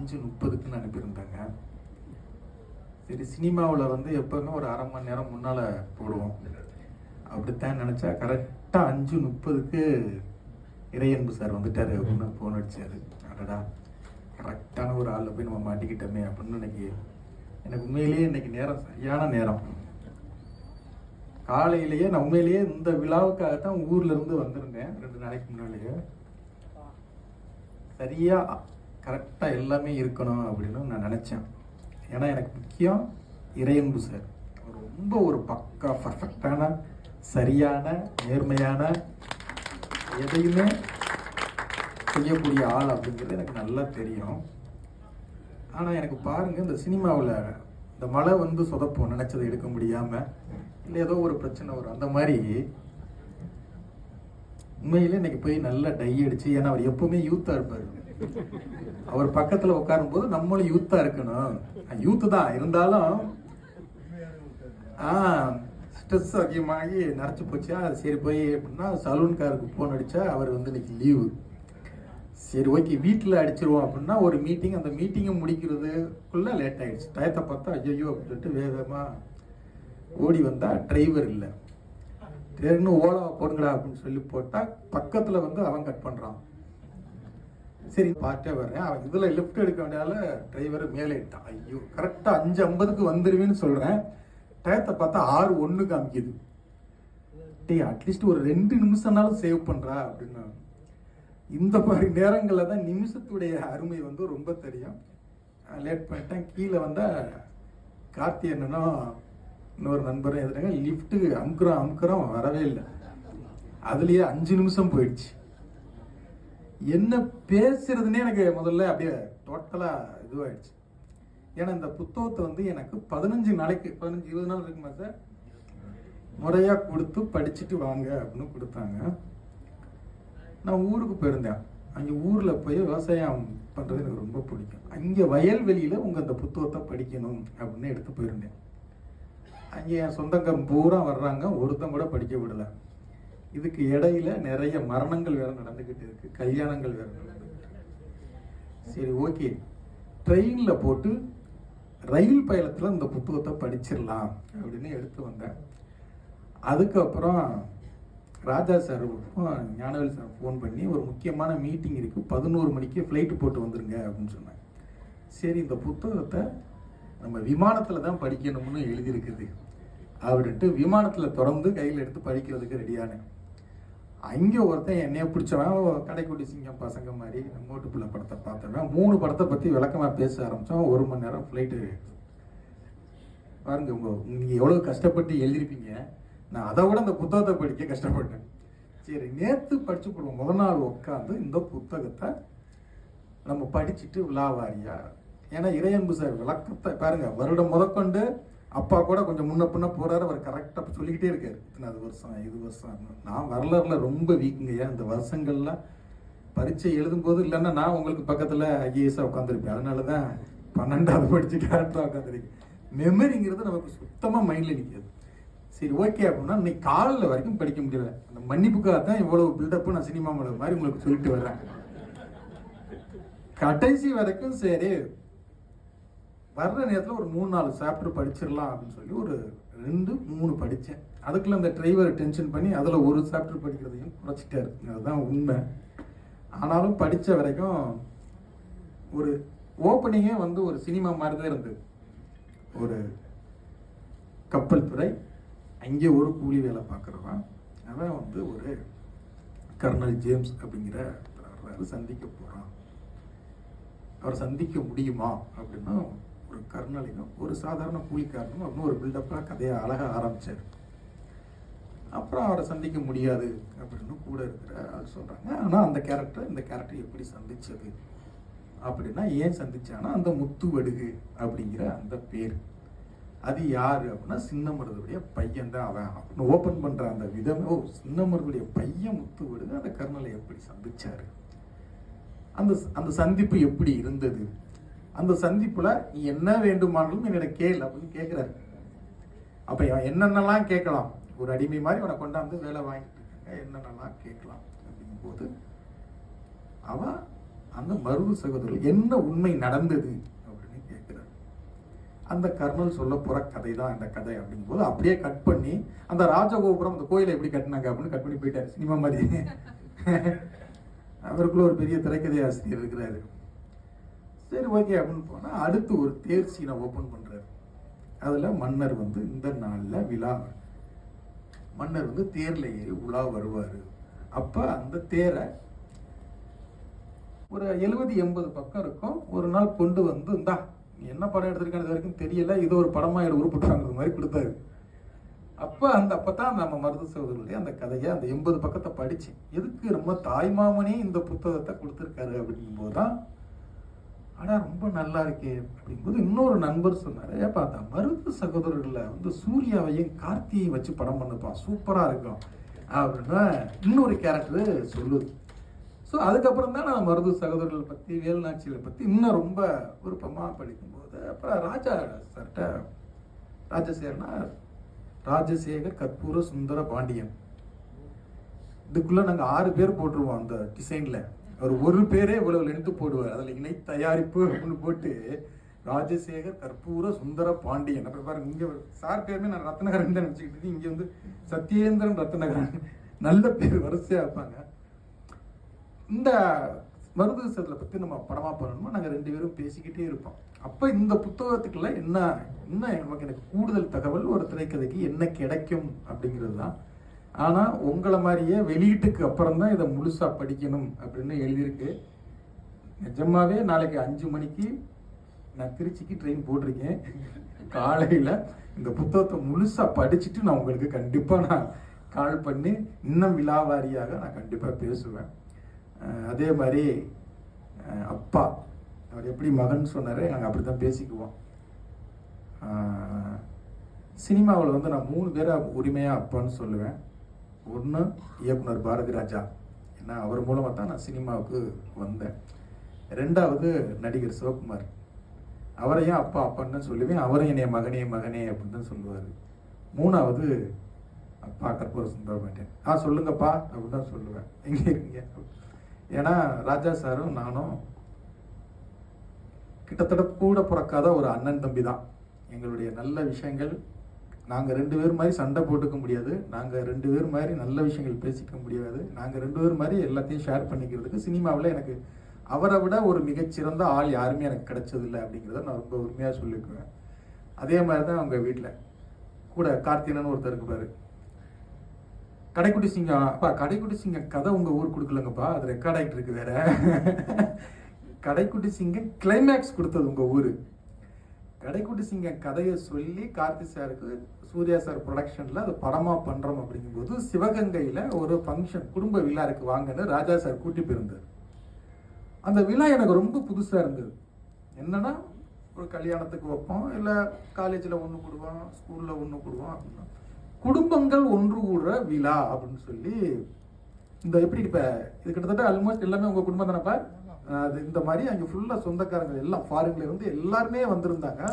5:30க்குன்னு அனுப்பியிருந்தாங்க. சரி, சினிமாவில் வந்து எப்போவுமே ஒரு அரை மணி நேரம் முன்னால் போடுவோம் அப்படித்தான் நினச்சா, கரெக்டாக 5:30க்கு இறையன்பு சார் வந்துட்டார் அப்படின்னு ஃபோன் அடிச்சாரு. அடடா, கரெக்டான ஒரு ஆளில் போய் நம்ம மாட்டிக்கிட்டோமே அப்படின்னு எனக்கு உண்மையிலேயே இன்னைக்கு நேரம் சரியான நேரம். காலையிலேயே நான் உண்மையிலேயே இந்த விழாவுக்காகத்தான் ஊர்ல இருந்து வந்திருந்தேன் 2 நாளைக்கு முன்னாலேயே. சரியா கரெக்டாக எல்லாமே இருக்கணும் அப்படின்னு நான் நினச்சேன். ஏன்னா எனக்கு முக்கியம் இறையன்பு சார். ரொம்ப ஒரு பக்கா பர்ஃபெக்டான, சரியான, நேர்மையான, எதையுமே செய்யக்கூடிய ஆள் அப்படிங்கிறது எனக்கு நல்லா தெரியும். ஆனால் எனக்கு பாருங்கள், இந்த சினிமாவில் இந்த மழை வந்து சொதப்போம், நினச்சதை எடுக்க முடியாமல், இல்லை ஏதோ ஒரு பிரச்சனை வரும். அந்த மாதிரி உண்மையிலே இன்னைக்கு போய் நல்லா டை அடிச்சு, ஏன்னா அவர் எப்பவுமே யூத்தாக இருப்பார். அவர் பக்கத்தில் உட்காரும் போது நம்மளும் யூத்தாக இருக்கணும். யூத்து தான் இருந்தாலும் ஸ்ட்ரெஸ் அதிகமாகி நரைச்சி போச்சா, சரி போய் அப்படின்னா சலூன்காருக்கு ஃபோன் அடித்தா அவர் வந்து இன்னைக்கு லீவு. சரி ஓகே, வீட்டில் அடிச்சிருவோம் அப்படின்னா ஒரு மீட்டிங், அந்த மீட்டிங்கை முடிக்கிறதுக்குள்ளே லேட் ஆகிடுச்சு. டயத்தை பார்த்தா ஐயோ அப்படின்னு சொல்லிட்டு வேகமாக ஓடி வந்தால் டிரைவர் இல்லை. சரின்னு ஓலா போடுங்கடா அப்படின்னு சொல்லி போட்டால் பக்கத்தில் வந்து அவன் கட் பண்ணுறான். சரி பார்த்தே வர்றேன், அவன் இதில் லெஃப்ட் எடுக்க வேண்டியால டிரைவர் மேலே இட்டான். ஐயோ, கரெக்டாக 5:50க்கு வந்துடுவேன்னு சொல்கிறேன். டயத்தை பார்த்தா 6:01 காமிக்குது. அட்லீஸ்ட் ஒரு 2 நிமிஷம்னாலும் சேவ் பண்ணுறா அப்படின்னு. இந்த மாதிரி நேரங்களில் தான் நிமிஷத்துடைய அருமை வந்து ரொம்ப தெரியும். லேட் பண்ணிட்டேன். கீழே வந்தால் கார்த்தி என்னன்னா இன்னொரு நண்பரும் எதிராங்க. லிஃப்ட்டு அமுக்குறோம் வரவே இல்லை. அதுலேயே 5 நிமிஷம் போயிடுச்சு. என்ன பேசுறதுன்னே எனக்கு முதல்ல அப்படியே டோட்டலாக இதுவாகிடுச்சு. ஏன்னா இந்த புத்தகத்தை வந்து எனக்கு 15 நாளைக்கு 15-20 நாள் இருக்குமா சார் முறையாக கொடுத்து படிச்சுட்டு வாங்க அப்படின்னு கொடுத்தாங்க. நான் ஊருக்கு போயிருந்தேன். அங்கே ஊரில் போய் விவசாயம் பண்ணுறது எனக்கு ரொம்ப பிடிக்கும். அங்கே வயல்வெளியில் உங்கள் அந்த புத்தகத்தை படிக்கணும் அப்படின்னு எடுத்து போயிருந்தேன். அங்கே என் சொந்தக்காரன் பூரா வர்றாங்க, ஒருத்தன் கூட படிக்க விடலை. இதுக்கு இடையில நிறைய மரணங்கள் வேற நடந்துக்கிட்டு இருக்கு, கல்யாணங்கள் வேற நடந்துக்கிட்டு. சரி ஓகே, ட்ரெயினில் போட்டு ரயில் பயணத்தில் இந்த புத்தகத்தை படிச்சிடலாம் அப்படின்னு எடுத்து வந்தேன். அதுக்கப்புறம் ராஜா சார் ஞானவேல் சார் ஃபோன் பண்ணி ஒரு முக்கியமான மீட்டிங் இருக்குது, 11 மணிக்கு ஃப்ளைட்டு போட்டு வந்துருங்க அப்படின்னு சொன்னாங்க. சரி, இந்த புத்தகத்தை நம்ம விமானத்தில் தான் படிக்கணும்னு எழுதியிருக்குது அப்படின்ட்டு விமானத்தில் திறந்து கையில் எடுத்து படிக்கிறதுக்கு ரெடியானேன். அங்கே ஒருத்தன் என்னைய பிடிச்சவன், கடைக்குட்டி சிங்கம் பசங்க மாதிரி மோட்டு பிள்ளை படத்தை பார்த்தவன் 3 படத்தை பற்றி விளக்கமாக பேச ஆரம்பித்தான். 1 மணி நேரம் ஃப்ளைட்டு. பாருங்க, நீங்கள் எவ்வளோ கஷ்டப்பட்டு எழுதிருப்பீங்க. நான் அதை விட அந்த புத்தகத்தை படிக்க கஷ்டப்பட்டேன். சரி, நேற்று படிச்சு போடுவோம். முதல் நாள் உட்காந்து இந்த புத்தகத்தை நம்ம படிச்சுட்டு விழாவாரியா. ஏன்னா இறையன்பு சார் விளக்கத்தை பாருங்க, வருடம் முதற்கொண்டு அப்பா கூட கொஞ்சம் முன்ன பின்ன போறாரு. அவர் கரெக்டாக சொல்லிக்கிட்டே இருக்காரு, இத்தனை வருஷம் 5 வருஷம். நான் வரலாறுல ரொம்ப வீக்குங்கய்யா. இந்த வருஷங்கள்லாம் பரீட்சை எழுதும் போது இல்லைன்னா நான் உங்களுக்கு பக்கத்தில் ஐஏஎஸ்ஸாக உட்காந்துருப்பேன். அதனால தான் 12வது படிச்சு கரெக்டாக உட்காந்துருக்கேன். மெமரிங்கிறது நமக்கு சுத்தமாக மைண்டில் நிற்காது. சரி ஓகே அப்படின்னா இன்னைக்கு காலையில் வரைக்கும் படிக்க முடியல. அந்த மன்னிப்புக்காக தான் இவ்வளவு பில்டப்பு நான் சினிமா மாதிரி உங்களுக்கு சொல்லிட்டு வர்றேன். கடைசி வரைக்கும் சரி வர்ற நேரத்தில் ஒரு 3-4 சாப்டர் படிச்சிடலாம் அப்படின்னு சொல்லி ஒரு 2-3 படித்தேன். அதுக்குள்ள அந்த டிரைவர் டென்ஷன் பண்ணி அதில் ஒரு சாப்டர் படிக்கிறதையும் குறைச்சிட்டாரு. அதுதான் உண்மை. ஆனாலும் படித்த வரைக்கும் ஒரு ஓப்பனிங்கே வந்து ஒரு சினிமா மாதிரி தான் இருந்தது. ஒரு கப்பல் துறை, அங்கே ஒரு கூலி வேலை பார்க்குறவன், அவன் வந்து ஒரு கர்னல் ஜேம்ஸ் அப்படிங்கிற சந்திக்க போகிறான். அவர் சந்திக்க முடியுமா அப்படின்னா ஒரு கர்னலினும் ஒரு சாதாரண கூலிக்காரனும் அப்படின்னு ஒரு பில்டப்பாக கதையை அழகாக ஆரம்பித்தார். அப்புறம் அவரை சந்திக்க முடியாது அப்படின்னு கூட இருக்கிற ஆள் சொல்கிறாங்க. ஆனால் அந்த கேரக்டர் இந்த கேரக்டர் எப்படி சந்திச்சது அப்படின்னா, ஏன் சந்திச்சானா அந்த முத்துவடுகு அப்படிங்கிற அந்த பேர். அது யார் அப்படின்னா சின்னமருதுடைய பையன் தான் அவன் அப்படின்னு ஓப்பன் பண்ணுற அந்த விதமே, சின்னமருதுடைய பையன் முத்துவடுகு அந்த கர்னலை எப்படி சந்திச்சாரு, அந்த சந்திப்பு எப்படி இருந்தது, அந்த சந்திப்புல நீ என்ன வேண்டுமானாலும் என்னிட கேள் அப்படின்னு கேட்கிறாரு. அப்ப என்னென்னலாம் கேட்கலாம், ஒரு அடிமை மாதிரி அவனை கொண்டாந்து வேலை வாங்கிட்டு இருக்காங்க, என்னென்னலாம் கேட்கலாம் அப்படிங்கும் போது அவன் அந்த மருது சகோதரர்கள் என்ன உண்மை நடந்தது அப்படின்னு கேட்கிறார். அந்த கர்னல் சொல்ல போற கதை தான் இந்த கதை அப்படிங்கும்போது அப்படியே கட் பண்ணி அந்த ராஜகோபுரம் அந்த கோயிலை எப்படி கட்டினாங்க அப்படின்னு கட் பண்ணி போயிட்டாரு, சினிமா மாதிரி. அவருக்குள்ள ஒரு பெரிய திரைக்கதை ஆசிரியர் இருக்கிறாரு. சரி ஓகே அப்படின்னு போனா அடுத்து ஒரு தேர் சீனை ஓபன் பண்றாரு. அதுல மன்னர் வந்து இந்த நாள்ல விழா, மன்னர் வந்து தேர்ல ஏறி உலா வருவாரு. அப்ப அந்த தேரை ஒரு 70-80 பக்கம் இருக்கும். ஒரு நாள் கொண்டு வந்து இந்தா என்ன படம் எடுத்திருக்கான்னு இது வரைக்கும் தெரியல, இது ஒரு படமா உருப்பிட்டாங்க மாதிரி கொடுத்தாரு. அப்பதான் நம்ம மருது சகோதரர்களுடைய அந்த கதையை அந்த 80 பக்கத்தை படிச்சேன். எதுக்கு நம்ம தாய்மாமனே இந்த புத்தகத்தை கொடுத்துருக்காரு அப்படிங்கும் போதுதான் ஆனா ரொம்ப நல்லா இருக்கே அப்படிங்கும்போது இன்னொரு நண்பர் சொன்னாரு, ஏப்பா மருது சகோதரர்களை வந்து சூர்யாவையும் கார்த்தியை வச்சு படம் பண்ணுப்பா, சூப்பரா இருக்கும் அப்படின்னா இன்னொரு கேரக்டர் சொல்லுது. ஸோ அதுக்கப்புறம் தான் நான் மருது சகோதரர்களை பற்றி வேலுநாச்சிகளை பற்றி இன்னும் ரொம்ப விருப்பமாக படிக்கும்போது அப்புறம் ராஜா சார்கிட்ட, ராஜசேகர்னா ராஜசேகர் கற்பூர சுந்தர பாண்டியன், இதுக்குள்ள நாங்கள் 6 பேர் போட்டுருவோம் அந்த டிசைன்ல. அவர் ஒரு பேரே இவ்வளவு லென்த்து போடுவார். அதில் இணை தயாரிப்பு அப்படின்னு போட்டு ராஜசேகர் கற்பூர சுந்தர பாண்டியன். அப்புறம் பாருங்க இங்கே சார் பேருமே நான் ரத்னகரன் தான் நினச்சிக்கிட்டு, இங்கே வந்து சத்யேந்திரன் ரத்னகரன், நல்ல பேர் வரிசையாக இருப்பாங்க. இந்த மருது சகோதரர்களை பற்றி நம்ம படமாக பண்ணணுமா நாங்கள் 2 பேரும் பேசிக்கிட்டே இருப்போம். அப்போ இந்த புத்தகத்துக்குள்ள என்ன நமக்கு எனக்கு கூடுதல் தகவல் ஒரு திரைக்கதைக்கு என்ன கிடைக்கும் அப்படிங்கிறது தான். ஆனால் உங்களை மாதிரியே வெளியீட்டுக்கு அப்புறம் தான் இதை முழுசாக படிக்கணும் அப்படின்னு எழுதியிருக்கு. நிஜமாவே நாளைக்கு 5 மணிக்கு நான் திருச்சிக்கு ட்ரெயின் போட்டிருக்கேன். காலையில் இந்த புத்தகத்தை முழுசாக படிச்சுட்டு நான் உங்களுக்கு கண்டிப்பாக நான் கால் பண்ணி இன்னும் விலாவாரியாக நான் கண்டிப்பாக பேசுவேன். அதே மாதிரி அப்பா அவர் எப்படி மகன் சொன்னார், நாங்கள் அப்படி தான் பேசிக்குவோம். சினிமாவில் வந்து நான் 3 பேரை உரிமையாக அப்பான்னு சொல்லுவேன். ஒன்று இயக்குனர் பாரதி ராஜா, ஏன்னா அவர் மூலமாக தான் நான் சினிமாவுக்கு வந்தேன். 2வது நடிகர் சிவகுமார், அவரையும் அப்பா அப்பான்னு சொல்லுவேன். அவரையும் என்னைய மகனே மகனே அப்படின்னு தான் சொல்லுவார். 3வது அப்பா கற்பூர சுந்தர பாண்டியன், சொல்லுங்கப்பா அப்படின்னு தான் சொல்லுவேன். எங்கே இருக்கீங்க? ஏன்னா ராஜா சாரும் நானும் கிட்டத்தட்ட கூட பிறக்காத ஒரு அண்ணன் தம்பி தான். எங்களுடைய நல்ல விஷயங்கள் நாங்கள் 2 பேர் மாதிரி சண்டை போட்டுக்க முடியாது, நாங்கள் 2 பேர் மாதிரி நல்ல விஷயங்கள் பேசிக்க முடியாது, நாங்கள் 2 பேர் மாதிரி எல்லாத்தையும் ஷேர் பண்ணிக்கிறதுக்கு சினிமாவில் எனக்கு அவரை விட ஒரு மிகச்சிறந்த ஆள் யாருமே எனக்கு கிடைச்சதில்லை அப்படிங்கிறத நான் ரொம்ப உண்மையாக சொல்லிக்குவேன். அதே மாதிரி தான் அவங்க வீட்டில் கூட கார்த்திகனன்னு ஒருத்தர் இருப்பாரு. கடைக்குட்டி சிங்கம், அப்பா கடைக்குட்டி சிங்கம் கதை உங்கள் ஊர் கொடுக்கலங்கப்பா, அது ரெக்கார்ட் ஆகிட்டு இருக்கு வேற. கடைக்குட்டி சிங்கம் கிளைமேக்ஸ் கொடுத்தது உங்கள் ஊர். கடைக்குட்டி சிங்கம் கதையை சொல்லி கார்த்தி சாருக்கு சூர்யா சார் ப்ரொடக்ஷனில் அது படமாக பண்ணுறோம் அப்படிங்கும்போது சிவகங்கையில் ஒரு ஃபங்க்ஷன் குடும்ப விழா இருக்கு வாங்கன்னு ராஜா சார் கூட்டி போயிருந்தார். அந்த விழா எனக்கு ரொம்ப புதுசாக இருந்தது. என்னன்னா ஒரு கல்யாணத்துக்கு வைப்போம், இல்லை காலேஜில் ஒன்று கூடுவோம், ஸ்கூலில் ஒன்று கூடுவோம் அப்படின்னா குடும்பங்கள் ஒன்று கூடுற விழா அப்படின்னு சொல்லி இந்த எப்படி இப்போ இது கிட்டத்தட்ட ஆல்மோஸ்ட் எல்லாமே உங்கள் குடும்பம் தானேப்பா, அது இந்த மாதிரி அங்கே ஃபுல்லாக சொந்தக்காரங்க எல்லாம் ஃபாரின்ல இருந்து எல்லாருமே வந்திருந்தாங்க.